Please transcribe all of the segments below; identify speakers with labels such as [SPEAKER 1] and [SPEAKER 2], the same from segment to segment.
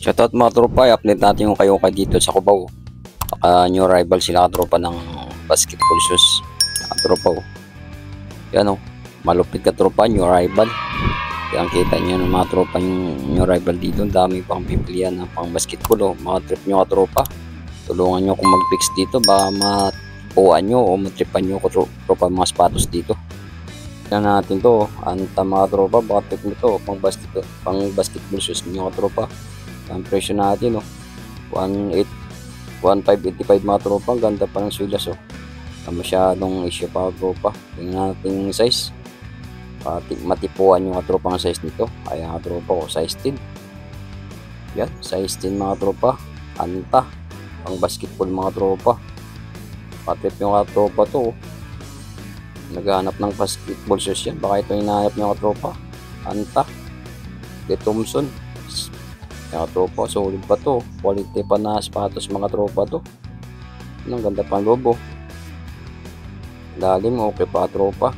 [SPEAKER 1] Shoutout mga tropa, i-update natin yung kayo dito sa Cubao. New arrival sila katropa ng basketball shoes. Katropa oh. Yan oh, malupit katropa, new arrival. Yan kita nyo ng mga tropa yung new arrival dito. Ang dami pang pipilian ng pang basketball oh. Mga trip nyo katropa. Tulungan nyo kung mag-fix dito, baka matupuan nyo o matripan nyo katropa mga sapatos dito. Yan natin to, anta mga tropa, baka trip nyo to pang basketball shoes nyo katropa. Ang presyo natin oh, 1,585 mga tropa. Ang ganda pa ng sulas oh. Masyadong issue pa tropa. Tingnan natin yung size. Matipuan yung tropa ng size nito. Ayan mga tropa oh, size 10. Yan, size 10 mga tropa. Anta. Pang basketball mga tropa. Patip yung tropa to oh. Naghahanap ng basketball shoes yan. Baka ito hinahanap nyo tropa. Anta. De Thompson. Mga tropa, solid pa to. Quality pa na sapatos mga tropa to. Ang ganda pang lobo. Lalim, okay pa tropa.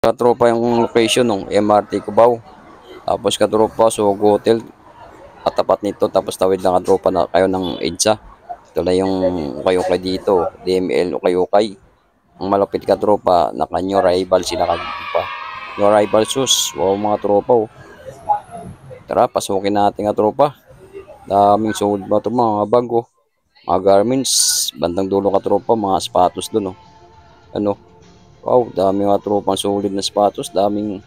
[SPEAKER 1] Katropa yung location ng MRT Cubao. Tapos katropa, Sogo Hotel. Katapat nito, tapos tawid lang katropa na kayo ng EDSA. Ito lang yung ukay-ukay dito. DML ukay-ukay. Ang malapit ka tropa, naka-new arrival sila katropa. New arrival shoes. Wow mga tropa oh. Tara, pasukin natin nga tropa. Daming sulit ba ito mga bago. Mga garments. Bandang dulo ka tropa, mga sapatos dun oh. Ano? Wow, daming mga tropa sulit na sapatos. Daming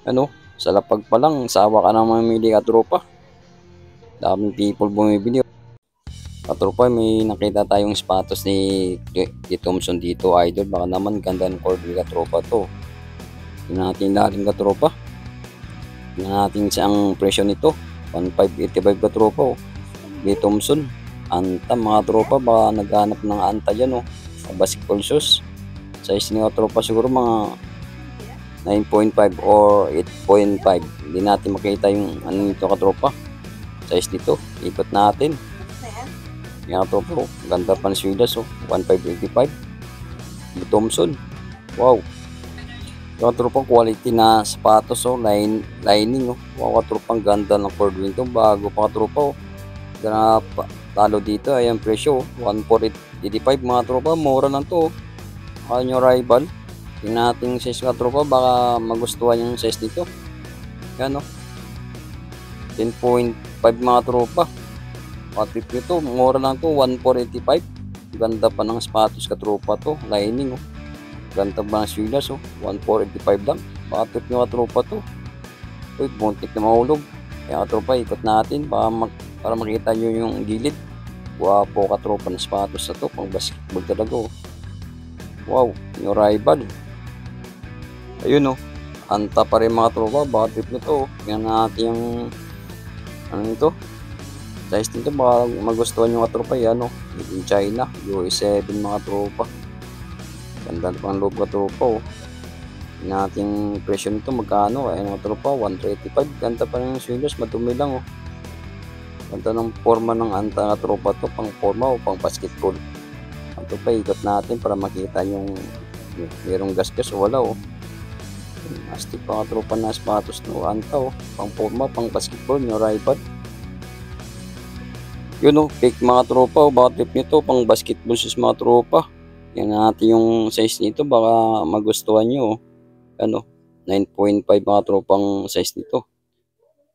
[SPEAKER 1] ano, sa lapag pa lang, sawa ka na mamili ka tropa. Daming people bumibili. Katropa, may nakita tayong sapatos ni Thompson dito, idol. Baka naman ganda ng Corby katropa to. Tingnan natin lalim katropa. Tingnan natin siyang presyo nito. 1,585 katropa oh. Di Thompson. Anta mga tropa, baka naghanap ng anta dyan oh. Basketball shoes. Size niya katropa siguro mga 9.5 or 8.5. Hindi natin makita yung ano nito katropa. Size nito. Ikot natin. Yan to bro, ganda pa ng sulas oh, 1,585 Di Thompson. Wow, yung tropang quality na sapatos oh, lining oh. Wow, tropang ganda ng Cordwin to, bago pa tropa oh. Gana talo dito ay ang presyo oh, 1,485 mga tropa, mura lang to oh. Yung rival, tingnan natin size ka tropa, baka magustuhan yung size nito. Yan oh, 10.5 mga tropa. Patip nito, mura lang to, 1,485. Ganda pa ng sapatos katropa to, lining oh. Ganda pa ng sulas oh, 1,485 lang. Patip nyo katropa to. Uy, buntik na mahulog. Kaya katropa, ikot natin para makita nyo yung gilid. Wapo katropa ng sapatos na to, pang basketball talaga oh. Wow, yung rival. Ayun oh, anta pa rin mga tropa, patip nito oh. Tingnan natin yung ano nito. Size nito, baka magustuhan yung katropa yan oh. Made in China, US7 mga tropa. Ganda pang loob katropa oh. Nating presyo nito magkano, ayun mga tropa, 135. Ganda pa ng sulas, madumi lang oh. Ganda ng forma ng anta katropa to, pang forma o pang basketball. Ito pa, ikot natin para makita yung merong gasgas o wala oh. Astig pa katropa na sapatos no anta oh. Pang forma, pang basketball, new rival. Yun o, fake mga tropa o, baka trip nyo pang basketball shoes mga tropa. Yan natin yung size nito, baka magustuhan nyo o. Ano, 9.5 mga tropang size nito.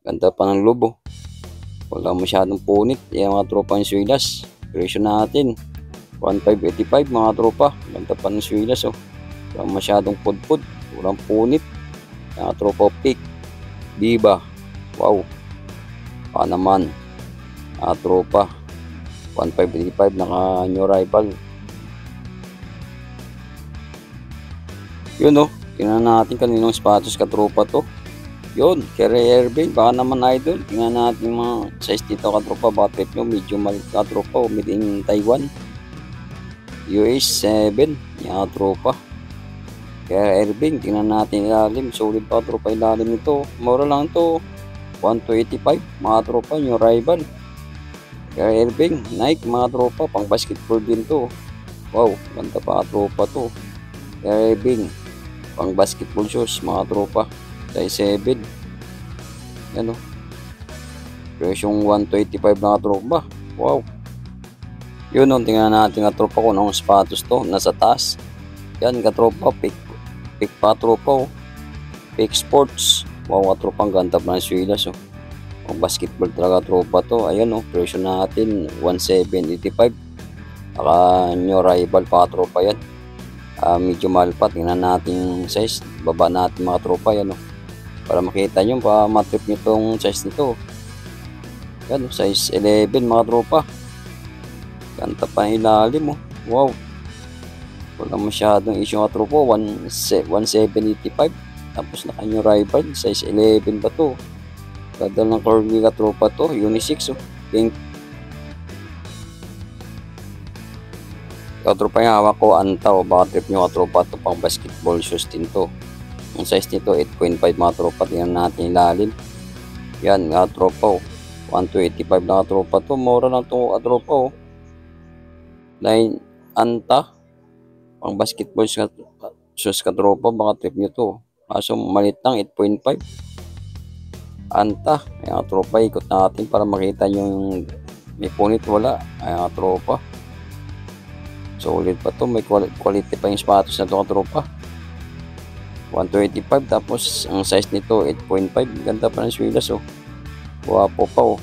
[SPEAKER 1] Ganda pa ng lobo. Wala masyadong punit. Yan mga tropang suilas. Presyo natin, 1,585 mga tropa. Ganda pa ng suilas o. Wala masyadong pudpud. Walang punit. Yan mga tropa fake. Diba? Wow. Pa naman. Tropa 1,585 naka new arrival. Yun oh, tingnan natin kaninong sapatos katropa to. Yun, Kyrie Irving, baka naman idol. Tingnan natin mga size dito katropa, baka trip nyo medyo maliit katropa o made in Taiwan. US7 yan katropa. Kyrie Irving, tingnan natin ilalim, solid pa tropa ilalim nito. Mura lang to, 1,285 mga tropa, new arrival. Kyrie Irving, Nike mga tropa, pang basketball din to. Wow, ganda pa tropa to. Irving, pang basketball shoes mga tropa. Size 7. Yan o. Presyong 125 mga tropa. Wow. Yun o, tingnan natin nga tropa ko ng sapatos to. Nasa taas. Yan katropa. Pick pa tropa o. Pick Sports. Wow katropa, ang ganda pa ng swilas o. Pang basketball talaga tropa to. Ayan o, presyo natin 1,785. Naka new arrival pa tropa yan. Medyo mahal pa. Tingnan natin yung size. Baba natin mga tropa yan o. Para makita nyo pa matrip nyo tong size nito. Yan, size 11 mga tropa. Ganda pa ng ilalim oh. Wow. Wala masyadong issue mga tropa. 1,785. Tapos naka new arrival. Size 11 ba to? Ganda ng curly ka tropa to. Unisex oh. Pink. Katropa yung hawak ko, antaw. Baka trip nyo katropa to, pang basketball shoes din to. Yung size nito 8.5 mga tropa. Tingnan natin ilalim. Yan katropa oh. 1,285 na katropa to. Mura lang to katropa oh. Line anta. Pang basketball shoes katropa. Baka trip nyo to. Kaso malit lang 8.5. Anta. Ayan katropa. Ikot natin para makita nyo yung may punit. Wala. Ayan katropa. Solid pa to. May quality pa yung sapatos na to katropa. 1,285. Tapos ang size nito 8.5. Ganda pa ng swilas oh. Wapo pa oh.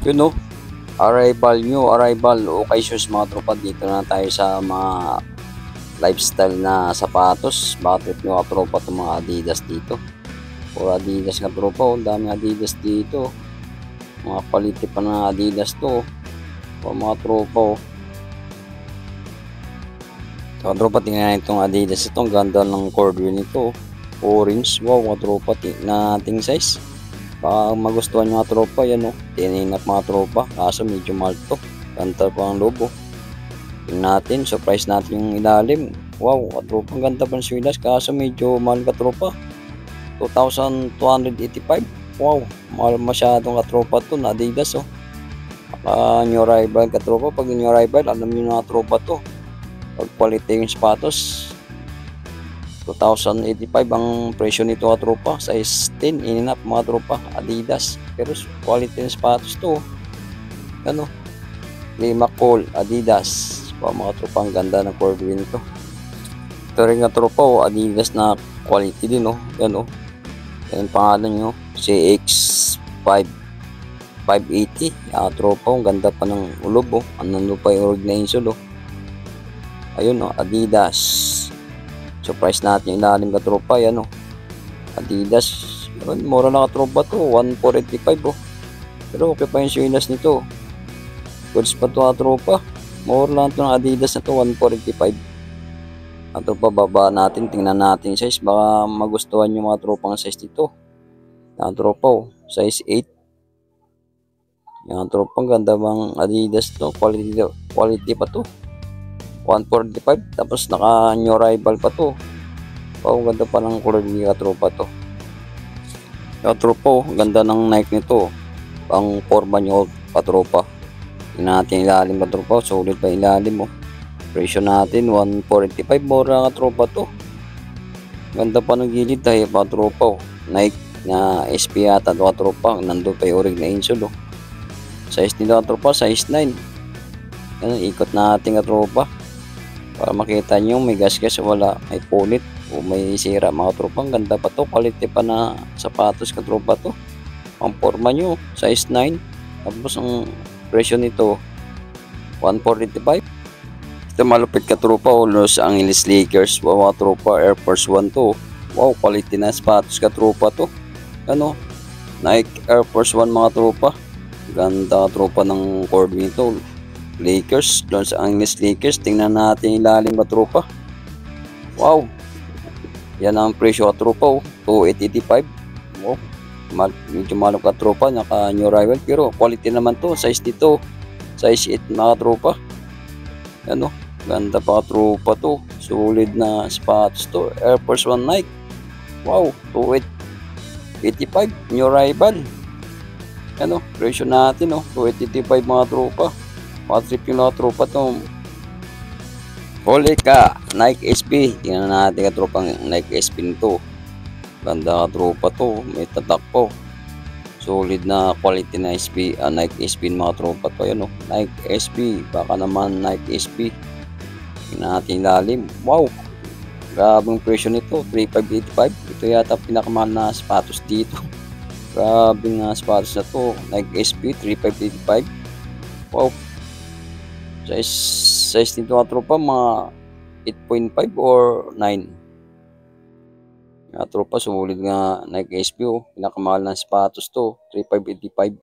[SPEAKER 1] Yun no. Arrival okay shoes mga tropa. Dito na tayo sa mga lifestyle na sapatos. Bakit nyo tropa itong mga Adidas dito? Puro Adidas nga tropa. Ang dami Adidas dito. Mga quality pa ng Adidas to. O mga tropa. Mga tropa, tingnan itong Adidas. Itong ganda ng cordwell nito. Orange. Wow mga tropa. Nating size. Baka magustuhan nyo mga tropa. Yan o. Tininap mga tropa. Kaso medyo mahal to. Ganda pa ang logo. Tingnan natin. Surprise natin yung ilalim. Wow mga tropa. Ang ganda pa ng swilas. Kaso medyo mahal ka tropa. 2,285. Wow. Mahal masyadong katropa to na Adidas oh. New arrival katropa. Pag new arrival, alam nyo na katropa to. Pag quality yung sapatos, 2,085 ang presyo nito mga tropa. Size 10 in and up mga tropa. Adidas. Pero quality ng sapatos to. Ano? Lima Cole Adidas. Wow, mga tropa, ang ganda ng Corvin to. Ito rin nga tropa, oh, Adidas na quality din, oh. Yan, oh. Yan ang pangalan nyo, CX5 580. Tropa, ang ganda pa ng ulob, oh. Ano pa yung org na insole, oh. Ayun, oh, Adidas. So price natin yung ilalim ka tropa, yan, oh. Adidas. Yun, mura na ka tropa to, 1485, oh. Pero okay pa yung sinas nito. Goods pa to, tropa. Mura lang to ng Adidas na to, 1485. Tropa, baba natin, tingnan natin yung size. Baka magustuhan yung mga tropang size dito. Yan tropa, oh. Size 8. Yan tropa, ganda bang Adidas to. Quality pa to. 145. Tapos naka new arrival pa to. Wow, ganda pa ng color ni tropa to. Yan tropa, oh. Ganda ng Nike nito. Ang forma nyo katropa. Tingnan natin ilalim katropa. Solid pa ilalim, oh. Presyo natin 145. Mura katropa to. Ganda pa ng gilid tayo katropa, oh. Nike na SP yata to katropa. Nandun pa yung orig na insole, oh. Size nito katropa, size 9. Yan, ikot natin katropa para makita nyo may gasgas wala, may punit o may sira mga tropa. Ang ganda pa to, quality pa na sapatos katropa to. Ang forma nyo size 9. Tapos ang presyo nito 145. Ito malupit katropa, Los Angeles Lakers. Wow mga tropa, Air Force 1 to. Wow, quality na sapatos katropa to. Ano, Nike Air Force 1 mga tropa. Ganda tropa ng cord nito. Lakers, Los Angeles Lakers. Tingnan natin ilalim katropa. Wow, yan ang presyo katropa, 2885. Wow, medyo malok katropa, naka new arrival pero quality naman to. Size dito size 8 mga tropa. Ano, ganda pa katropa to. Solid na sapatos to, Air Force 1 Nike. Wow, 2885 new arrival. Ano, presyo natin, 2885 mga tropa. Matrip yung mga tropa to. Huli ka, Nike SB. Tingnan natin katropang Nike SB nito. Ganda katropa to, may tatak po. Solid na quality na SB, Nike SB mga tropa to. Ayan, Nike SB, baka naman Nike SB. Tingnan natin lalim. Wow, grabing presyo nito, 3585. Ito yata pinakamahal na sapatos dito. Grabing sapatos na to, Nike SB 3585. Wow, size nito mga tropa, mga 8.5 or 9. Mga tropa, sulit nga Nike SB, pinakamahal ng sapatos to, 3585.